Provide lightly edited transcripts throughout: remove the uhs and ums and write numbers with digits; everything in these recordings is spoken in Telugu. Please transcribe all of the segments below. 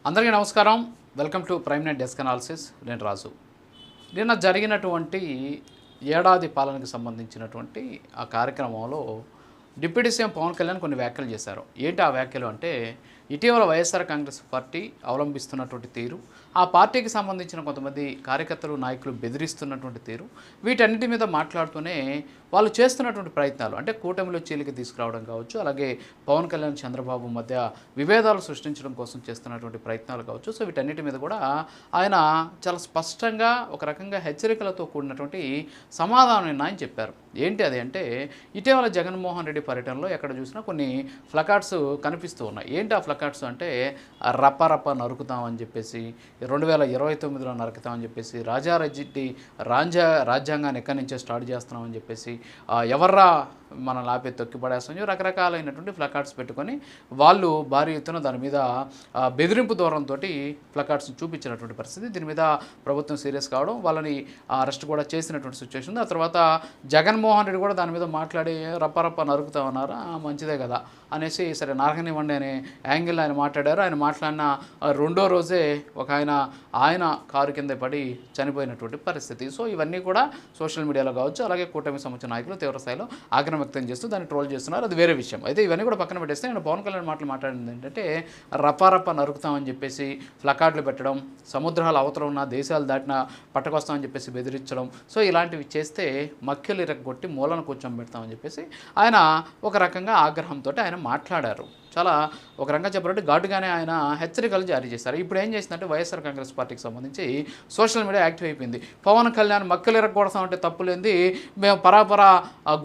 అందరికీ నమస్కారం. Welcome to prime night desk analysis. నేను రాజు. నిన్న జరిగినటువంటి ఏడాది పాలనకు సంబంధించినటువంటి ఆ కార్యక్రమంలో డిప్యూటీ సీఎం పవన్ కళ్యాణ్ కొన్ని వ్యాఖ్యలు చేశారు. ఏంటి ఆ వ్యాఖ్యలు అంటే, ఇటీవల వైఎస్ఆర్ కాంగ్రెస్ పార్టీ అవలంబిస్తున్నటువంటి తీరు, ఆ పార్టీకి సంబంధించిన కొంతమంది కార్యకర్తలు నాయకులు బెదిరిస్తున్నటువంటి తీరు, వీటన్నిటి మీద మాట్లాడుతూనే వాళ్ళు చేస్తున్నటువంటి ప్రయత్నాలు అంటే కూటమిలో చీలిక తీసుకురావడం కావచ్చు, అలాగే పవన్ కళ్యాణ్ చంద్రబాబు మధ్య విభేదాలు సృష్టించడం కోసం చేస్తున్నటువంటి ప్రయత్నాలు కావచ్చు. సో వీటన్నిటి మీద కూడా ఆయన చాలా స్పష్టంగా ఒక రకంగా హెచ్చరికలతో కూడినటువంటి సమాధానం ఆయన చెప్పారు. ఏంటి అది అంటే, ఇటీవల జగన్మోహన్ రెడ్డి పర్యటనలో ఎక్కడ చూసినా కొన్ని ఫ్లకార్డ్స్ కనిపిస్తూ ఉన్నాయి. ఏంటి ఆ ఫ్లకార్డ్స్ అంటే, రప్ప నరుకుతామని చెప్పేసి, 2029లో నరుకుతామని చెప్పేసి, రాజ్యాంగాన్ని ఎక్కడి నుంచే స్టార్ట్ చేస్తున్నామని చెప్పేసి, ఎవర్రా మనల్ని ఆపే తొక్కి పడేస్తాం, రకరకాలైనటువంటి ఫ్లకార్డ్స్ పెట్టుకొని వాళ్ళు భారీ ఎత్తున దాని మీద బెదిరింపు దూరంతో ఫ్లకార్డ్స్ని చూపించినటువంటి పరిస్థితి. దీని మీద ప్రభుత్వం సీరియస్ కావడం, వాళ్ళని అరెస్ట్ కూడా చేసినటువంటి సిచ్యువేషన్ ఉంది. ఆ తర్వాత జగన్మోహన్ రెడ్డి కూడా దాని మీద మాట్లాడి రప్ప నరుకుతామన్నారా, మంచిదే కదా అనేసి సరే నరకనివ్వండి అనే యాంగిల్ ఆయన మాట్లాడారు. ఆయన మాట్లాడిన రెండో రోజే ఒక ఆయన కారు కింద పడి చనిపోయినటువంటి పరిస్థితి. సో ఇవన్నీ కూడా సోషల్ మీడియాలో కావచ్చు, అలాగే కూటమికి సంబంధించిన నాయకులు తీవ్ర స్థాయిలో ఆగ్రహం వ్యక్తం చేస్తూ దాన్ని ట్రోల్ చేస్తున్నారు. అది వేరే విషయం. అయితే ఇవన్నీ కూడా పక్కన పెట్టేస్తే నేను పవన్ కళ్యాణ్ మాట్లాడింది ఏంటంటే, రప్ప నరుకుతామని చెప్పేసి ఫ్లకార్డులు పెట్టడం, సముద్రాల అవతల ఉన్న దేశాలు దాటిన పట్టకొస్తామని చెప్పేసి బెదిరించడం, సో ఇలాంటివి చేస్తే మక్కెలు ఇరగొట్టి మూలను కూర్చోబెడతామని చెప్పేసి ఆయన ఒక రకంగా ఆగ్రహంతో ఆయన మాట్లాడారు. చాలా ఒక రకంగా చెప్పాలంటే ఘాటుగానే ఆయన హెచ్చరికలు జారీ చేశారు. ఇప్పుడు ఏం చేసిందంటే, వైఎస్ఆర్ కాంగ్రెస్ పార్టీకి సంబంధించి సోషల్ మీడియా యాక్టివ్ అయిపోయింది. పవన్ కళ్యాణ్ మక్కలు ఎరగొడతామంటే తప్పులేంది, మేము పరాపరా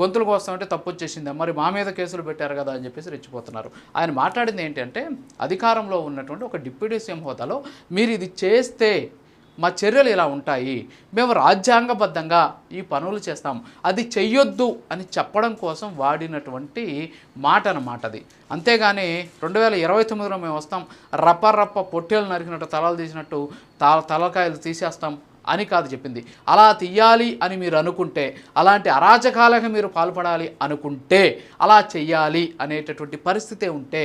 గొంతులు కోస్తామంటే తప్పు వచ్చేసింది, మరి మా మీద కేసులు పెట్టారు కదా అని చెప్పేసి రెచ్చిపోతున్నారు. ఆయన మాట్లాడింది ఏంటంటే, అధికారంలో ఉన్నటువంటి ఒక డిప్యూటీ సీఎం హోదాలో మీరు ఇది చేస్తే మా చర్యలు ఇలా ఉంటాయి, మేము రాజ్యాంగబద్ధంగా ఈ పనులు చేస్తాం, అది చెయ్యొద్దు అని చెప్పడం కోసం వాడినటువంటి మాట అన్నమాట అది. అంతేగాని 2029లో మేము వస్తాం, రప్ప పొట్టేలు నరికినట్టు తలలు తీసినట్టు తలకాయలు తీసేస్తాం అని కాదు చెప్పింది. అలా తీయాలి అని మీరు అనుకుంటే, అలాంటి అరాచకాలకు మీరు పాల్పడాలి అనుకుంటే అలా చెయ్యాలి అనేటటువంటి పరిస్థితే ఉంటే,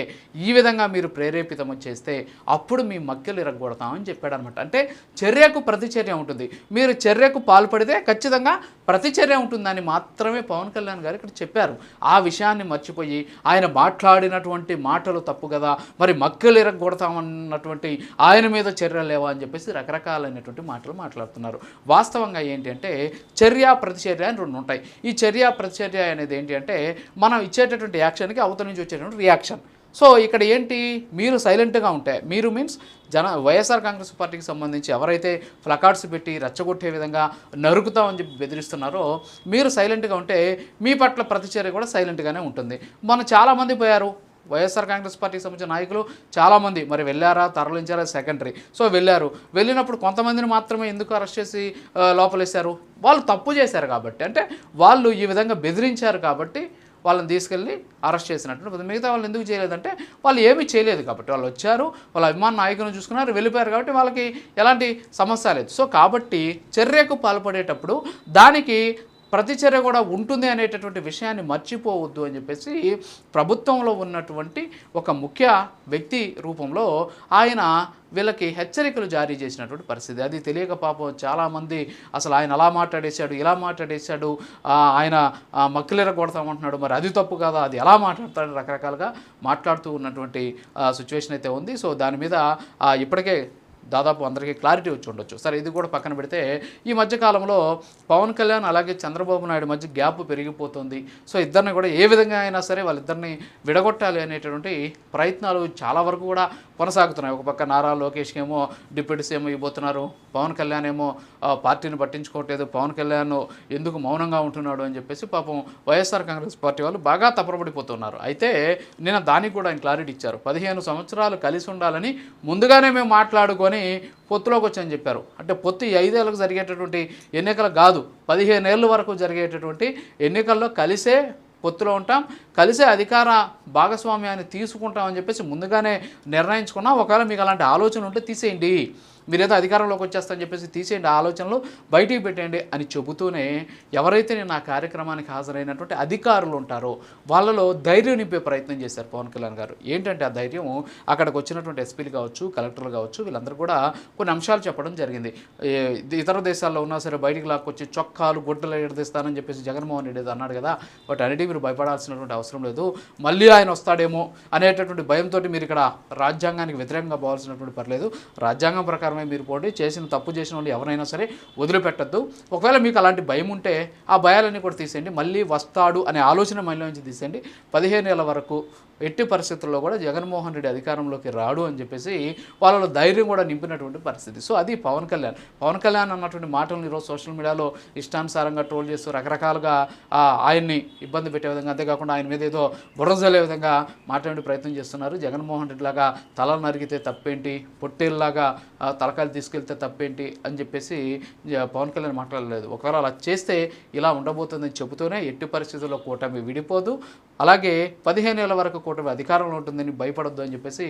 ఈ విధంగా మీరు ప్రేరేపితం చేస్తే అప్పుడు మీ మక్కెలు ఇరగొడతామని చెప్పాడు అనమాట. అంటే చర్యకు ప్రతిచర్య ఉంటుంది, మీరు చర్యకు పాల్పడితే ఖచ్చితంగా ప్రతిచర్య ఉంటుందని మాత్రమే పవన్ కళ్యాణ్ గారు ఇక్కడ చెప్పారు. ఆ విషయాన్ని మర్చిపోయి ఆయన మాట్లాడినటువంటి మాటలు తప్పు కదా, మరి మక్కెలు ఇరగొడతామన్నటువంటి ఆయన మీద చర్యలు లేవా అని చెప్పేసి రకరకాలైనటువంటి మాటలు మాట్లాడుతున్నారు. వాస్తవంగా ఏంటి అంటే, చర్య ప్రతిచర్య అని రెండు ఉంటాయి. ఈ చర్య ప్రతిచర్య అనేది ఏంటి అంటే, మనం ఇచ్చేటటువంటి యాక్షన్కి అవతల నుంచి వచ్చేటటువంటి రియాక్షన్. సో ఇక్కడ ఏంటి, మీరు సైలెంట్గా ఉంటే, మీరు మీన్స్ వైఎస్ఆర్ కాంగ్రెస్ పార్టీకి సంబంధించి ఎవరైతే ఫ్లకార్డ్స్ పెట్టి రెచ్చగొట్టే విధంగా నరుకుతామని చెప్పి బెదిరిస్తున్నారో, మీరు సైలెంట్గా ఉంటే మీ పట్ల ప్రతిచర్య కూడా సైలెంట్గానే ఉంటుంది. మనం చాలామంది పోయారు, వైఎస్ఆర్ కాంగ్రెస్ పార్టీకి సంబంధించిన నాయకులు చాలామంది, మరి వెళ్ళారా తరలించారా సెకండరీ. సో వెళ్ళినప్పుడు కొంతమందిని మాత్రమే ఎందుకు అరెస్ట్ చేసి లోపలేశారు, వాళ్ళు తప్పు చేశారు కాబట్టి, అంటే వాళ్ళు ఈ విధంగా బెదిరించారు కాబట్టి వాళ్ళని తీసుకెళ్ళి అరెస్ట్ చేసినట్టు. మిగతా వాళ్ళు ఎందుకు చేయలేదంటే, వాళ్ళు ఏమీ చేయలేదు కాబట్టి, వాళ్ళు వచ్చారు, వాళ్ళ అభిమాన నాయకులను చూసుకున్నారు, వెళ్ళిపోయారు కాబట్టి వాళ్ళకి ఎలాంటి సమస్య లేదు. సో కాబట్టి చర్యకు పాల్పడేటప్పుడు దానికి ప్రతిచర్య కూడా ఉంటుంది అనేటటువంటి విషయాన్ని మర్చిపోవద్దు అని చెప్పేసి ప్రభుత్వంలో ఉన్నటువంటి ఒక ముఖ్య వ్యక్తి రూపంలో ఆయన వీళ్ళకి హెచ్చరికలు జారీ చేసినటువంటి పరిస్థితి. అది తెలియక పాపం చాలామంది అసలు ఆయన అలా మాట్లాడేశాడు, ఇలా మాట్లాడేశాడు, ఆయన మక్కిలెర కొడతామంటున్నాడు, మరి అది తప్పు కదా, అది ఎలా మాట్లాడతాడు, రకరకాలుగా మాట్లాడుతూ ఉన్నటువంటి సిచ్యువేషన్ అయితే ఉంది. సో దాని మీద ఇప్పటికే దాదాపు అందరికీ క్లారిటీ వచ్చి ఉండొచ్చు. సరే ఇది కూడా పక్కన పెడితే, ఈ మధ్యకాలంలో పవన్ కళ్యాణ్ అలాగే చంద్రబాబు నాయుడు మధ్య గ్యాప్ పెరిగిపోతుంది. సో ఇద్దరిని కూడా ఏ విధంగా అయినా సరే వాళ్ళిద్దరిని విడగొట్టాలి అనేటటువంటి ప్రయత్నాలు చాలా వరకు కూడా కొనసాగుతున్నాయి. ఒక పక్క నారా లోకేష్కి ఏమో డిప్యూటీ సీఎం ఇవ్వబోతున్నారు, పవన్ కళ్యాణ్ ఏమో పార్టీని పట్టించుకోవట్లేదు, పవన్ కళ్యాణ్ ఎందుకు మౌనంగా ఉంటున్నాడు అని చెప్పేసి పాపం వైఎస్ఆర్ కాంగ్రెస్ పార్టీ వాళ్ళు బాగా తప్పబడిపోతున్నారు. అయితే నిన్న దానికి కూడా ఆయన క్లారిటీ ఇచ్చారు. 15 సంవత్సరాలు కలిసి ఉండాలని ముందుగానే మేము మాట్లాడుకొని పొత్తులోకి వచ్చని చెప్పారు. అంటే పొత్తు 5 ఏళ్ళకు జరిగేటటువంటి ఎన్నికలు కాదు, 15 ఏళ్ళ వరకు జరిగేటటువంటి ఎన్నికల్లో కలిసే పొత్తులో ఉంటాం, కలిసే అధికార భాగస్వామ్యాన్ని తీసుకుంటామని చెప్పేసి ముందుగానే నిర్ణయించుకున్నాం. ఒకవేళ మీకు అలాంటి ఆలోచన ఉంటే తీసేయండి, మీరేదో అధికారంలోకి వచ్చేస్తారని చెప్పేసి తీసేయండి, ఆ ఆలోచనలు బయటికి పెట్టండి అని చెబుతూనే ఎవరైతే నేను ఆ కార్యక్రమానికి హాజరైనటువంటి అధికారులు ఉంటారో వాళ్ళలో ధైర్యం నింపే ప్రయత్నం చేశారు పవన్ కళ్యాణ్ గారు. ఏంటంటే ఆ ధైర్యం, అక్కడికి వచ్చినటువంటి ఎస్పీలు కావచ్చు, కలెక్టర్లు కావచ్చు, వీళ్ళందరూ కూడా కొన్ని అంశాలు చెప్పడం జరిగింది. ఇతర దేశాల్లో ఉన్నా సరే బయటికి లాక్కొచ్చి చొక్కాలు గుడ్డలు ఎడదీస్తానని చెప్పేసి జగన్మోహన్ రెడ్డి అన్నాడు కదా, బట్ అన్నిటి మీరు భయపడాల్సినటువంటి అవసరం లేదు. మళ్ళీ ఆయన వస్తాడేమో అనేటటువంటి భయంతో మీరు ఇక్కడ రాజ్యాంగానికి వ్యతిరేకంగా పోవాల్సినటువంటి పర్లేదు. రాజ్యాంగం ప్రకారమే మీరు పోండి, తప్పు చేసిన వాళ్ళు ఎవరైనా సరే వదిలిపెట్టద్దు. ఒకవేళ మీకు అలాంటి భయం ఉంటే ఆ భయాలన్నీ కూడా తీసేయండి, మళ్ళీ వస్తాడు అనే ఆలోచన మనలో నుంచి తీసేయండి. 15 ఏళ్ల వరకు ఎట్టి పరిస్థితుల్లో కూడా జగన్మోహన్ రెడ్డి అధికారంలోకి రాడు అని చెప్పేసి వాళ్ళలో ధైర్యం కూడా నింపినటువంటి పరిస్థితి. సో అది పవన్ కళ్యాణ్ అన్నటువంటి మాటలను ఈరోజు సోషల్ మీడియాలో ఇష్టానుసారంగా ట్రోల్ చేస్తూ రకరకాలుగా ఆయన్ని ఇబ్బంది పెట్టే విధంగా, అంతేకాకుండా ఆయన మీద ఏదో బుర్రజలే విధంగా మాట్లాడే ప్రయత్నం చేస్తున్నారు. జగన్మోహన్ రెడ్డి లాగా తలలు నరికితే తప్పేంటి, పొట్టేళ్ళలాగా తలకాయలు తీసుకెళ్తే తప్పేంటి అని చెప్పేసి పవన్ కళ్యాణ్ మాట్లాడలేదు. ఒకవేళ అలా చేస్తే ఇలా ఉండబోతుందని చెబుతూనే ఎట్టి పరిస్థితుల్లో కూటమి విడిపోదు, అలాగే 15 ఏళ్ల వరకు కూటమి అధికారంలో ఉంటుందని భయపడొద్దు అని చెప్పేసి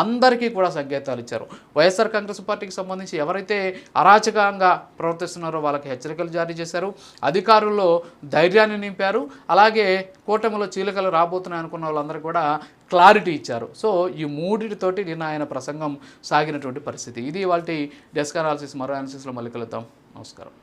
అందరికీ కూడా సంకేతాలు ఇచ్చారు. వైఎస్ఆర్ కాంగ్రెస్ పార్టీకి సంబంధించి ఎవరైతే అరాచకంగా ప్రవర్తిస్తున్నారో వాళ్ళకి హెచ్చరికలు జారీ చేశారు, అధికారుల్లో ధైర్యాన్ని నింపారు, అలాగే కూటమిలో చీలికలు రాబోతున్నాయి అనుకున్న వాళ్ళందరూ కూడా క్లారిటీ ఇచ్చారు. సో ఈ మూడిటితోటి నిన్న ఆయన ప్రసంగం సాగినటువంటి పరిస్థితి. ఇది వాళ్ళ డెస్క్ అనాలిసిస్. మరో అనాలిసిస్లో మళ్ళీ కలుద్దాం. నమస్కారం.